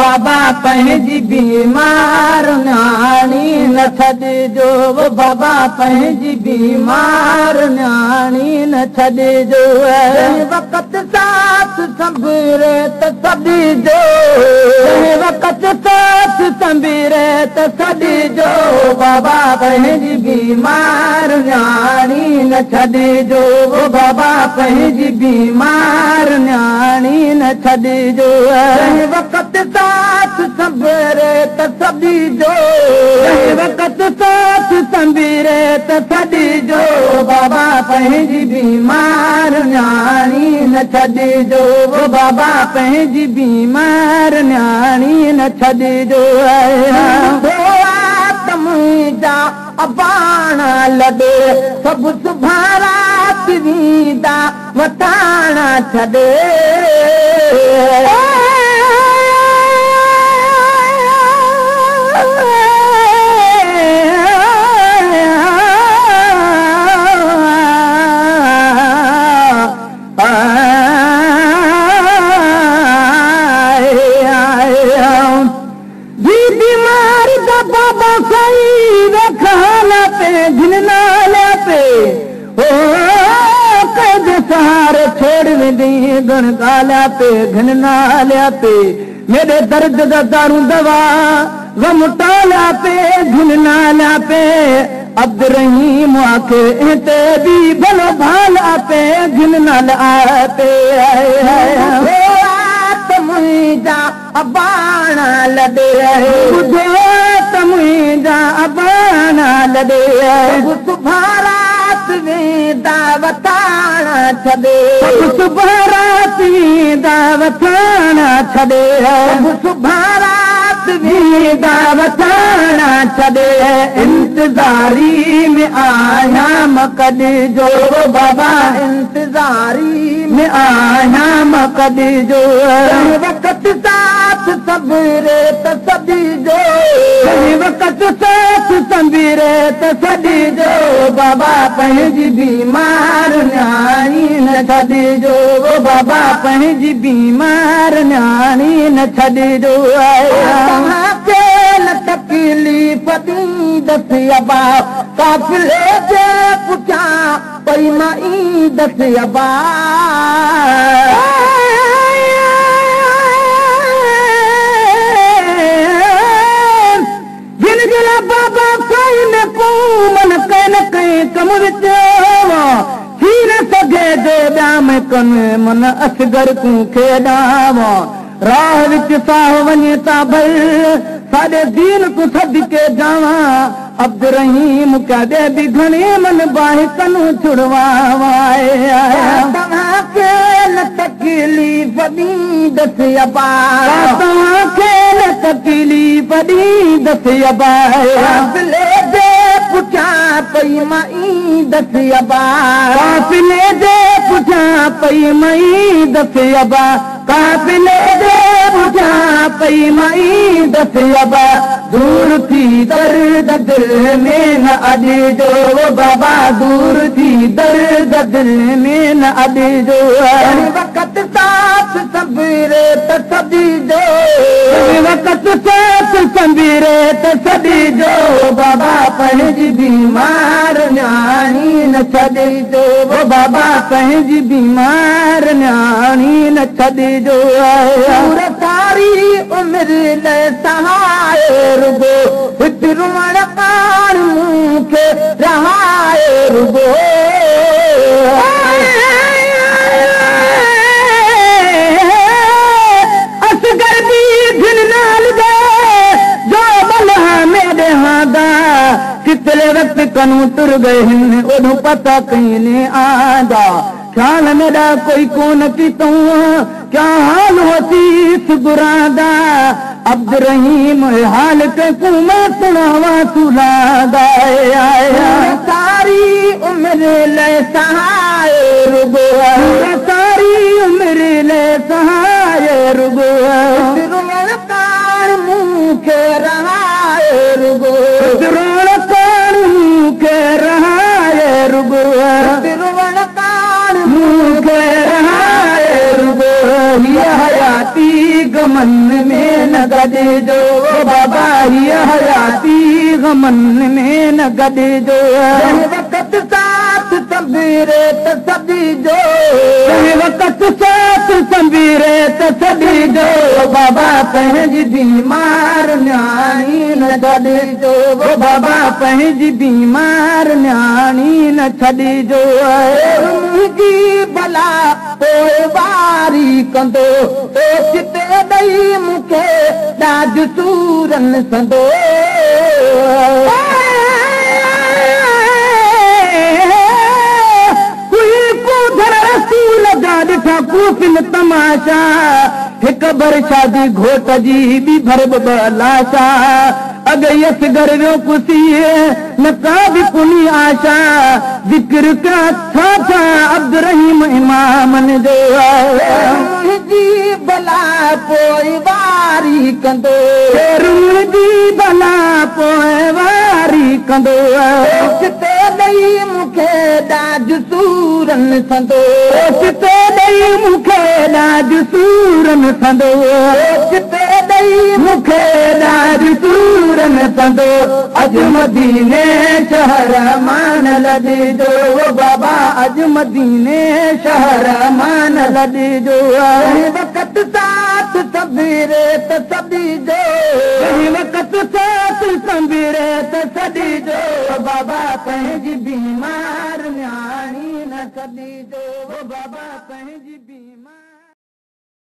बाबा पंहिंजी बीमार न्याणी न छॾिजो बाबा पंहिंजी बीमार न्याणी न छॾिजो वक़्त साथ संभरे त छॾिजो वक़्त साथ संभरे त छॾिजो बाबा पंहिंजी बीमार न्याणी न छॾिजो बाबा पंहिंजी बीमार न्याणी न छॾिजो वक़्त साथ संभरे त छॾिजो वक़्त साथ संभरे त छॾिजो बाबा पंहिंजी बीमार न्याणी न छॾिजो बाबा पंहिंजी बीमार न्याणी न छॾिजो मुंहिंजा अबाणा लॾे सभु सुभारा वींदा वठाणा छॾे गण कालिया पे घन नालिया पे मेरे दर्द दा दारू दवा गम टालिया पे घन नालिया पे अब्द रहीम आखे ते भी भलो भाला पे घन नालिया पे मुंहिंजा अबाणा लॾे ॿुधो त मुंहिंजा अबाणा लॾे सुभारा वेंदा वठाणा छॾे सुभारात वेंदा वठाणा छॾे सुभारात वेंदा वठाणा छॾे इंतज़ारी में आया कॾिजो बाबा इंतज़ारी में आया कॾिजो वक़्त साथ संभरे त छॾिजो वक़्त साथ संभरे त छॾिजो बाबा पंहिंजी बीमार न्याणी न छॾिजो बाबा पंहिंजी बीमार न्याणी न छॾिजो तव्हांखे न तकलीफ़ ॾींदसि अबा काफ़िले जे पुठियां पई मां ईंदसि अबा बाबा साईं में मन कन कई कम विच थी न सघे जे ॿिया में कन मन असगर तूं खेॾाव राह विच साह वञे था भई साॾे दीन तूं सदके जावा अब्द रहीम कॾहिं बि घणे मन बाहि कनूं छुड़वाए तव्हांखे न तकलीफ़ ॾींदसि अबा तव्हांखे न तकलीफ़ ॾींदसि अबा काफ़िले जे पुठियां पई मां ईंदसि अबा काफ़िले जे पुठियां पई मां ईंदसि अबा काफ़िले जे पुठियां पई मां ईंदसि अबा दूर थी दर्द दिल में न अॾिजो बाबा दूर थी दर्द दिल में न अॾिजो वक़्त साथ संभरे त छॾिजो वक़्त साथ संभरे त छॾिजो बाबा पंहिंजी बीमार न्याणी न छॾिजो बाबा पंहिंजी बीमार न्याणी न छॾिजो सारी उमिरि लाइ सहाय रुगो हिते रुअण कान मूंखे रहाए रुगो असगर बि घिन नाल दे जो बलहा मेरे हादा कितने वक्त कनू तुर गए हैं ओढ़ो पता कहीं ने आदा ख्याल मेरा कोई कौन की तू क्या हाल होती इस गुरादा अब्द रहीम हाल के मैं सुनावा सुनादा सारी उम्र ले सहाय रुगो सारी उम्र ले सहाय रुगो कान मुँह के रहाय रुगो कान मुँह के रहाय रुगो गमन में न गॾिजो बाबा हीअ हयाती गमन में न गॾिजो वक़्त साथ संबीरे त सॾिजो वक़्त साथ संबीरे त सॾिजो बाबा पंहिंजी बीमार न्याणी न छॾिजो बाबा पंहिंजी बीमार न्याणी न छॾिजो मुंहिंजी भला पोइ वारी कंदो चिते ॾेई मूंखे ॾाढ सूरन संदो ॾिठा कूफिन तमाशा हिक भर शादी घोट जी ॿी भर ॿ लाशा अॻ यस घर वियो कुसीअ न का बि कुनी आशा ज़िक्र का छा अब्दुर्रहीम इमामन जो मुंहिंजी भला पोइ वारी कंदो मुंहिंजी भला पोइ वारी कंदो चिते ॾेई मूंखे ॾाढ सूरन संदो चिते ॾेई मूंखे ॾाढ सूरन संदो चिते ॾेई मूंखे ॾाढ सूरन संदो अॼु मदीने शहर मान लॾिजो बाबा अॼु मदीने शहर मान लॾिजो वक़्त साथ संबीरे त सॾिजो वक़्त साथ संबीरे त सॾिजो बाबा पंहिंजी बीमार न्याणी न छॾिजो बाबा पंहिंजी